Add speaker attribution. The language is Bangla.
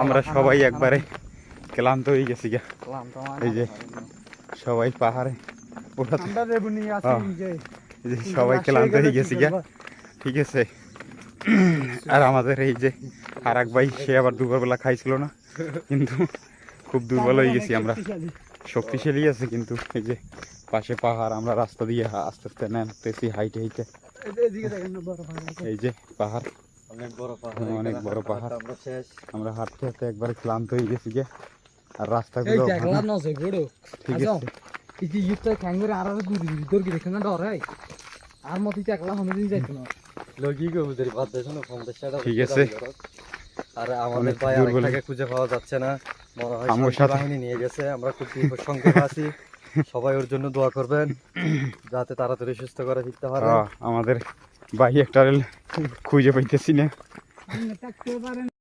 Speaker 1: আমরা সবাই একবারে ক্লান্ত হয়ে গেছি গা। এই যে সবাই পাহাড়ে ওঠাতে সবাই ক্লান্ত হয়ে গেছি গা, ঠিক আছে। আর আমাদের এই যে আর এক ভাই, সে আবার দুপুরবেলা খাইছিল না, কিন্তু খুব দুর্বল হয়ে গেছি আমরা। শক্তিশালী আছে কিন্তু এই যে পাশে পাহাড়, আমরা রাস্তা দিয়ে আস্তে আস্তে নামতেছি হাইটে হাইটে। এই যে পাহাড়, অনেক বড় পাহাড়। আমরা হাঁটতে হাঁটতে একবারে ক্লান্ত হয়ে গেছি গে। আর রাস্তাগুলো ঠিক আছে। ঠিক আছে,
Speaker 2: আর আমাদের ভাই আরেকটাকে খুঁজে পাওয়া যাচ্ছে না, মনে হয় বাহিনী নিয়ে গেছে। আমরা খুব বিপদ সংকেত আছি, সবাই ওর জন্য দোয়া করবেন যাতে তাড়াতাড়ি সুস্থ করে ফিরতে পারে।
Speaker 1: আমাদের ভাই একটা খুঁজে পাইতেছি না।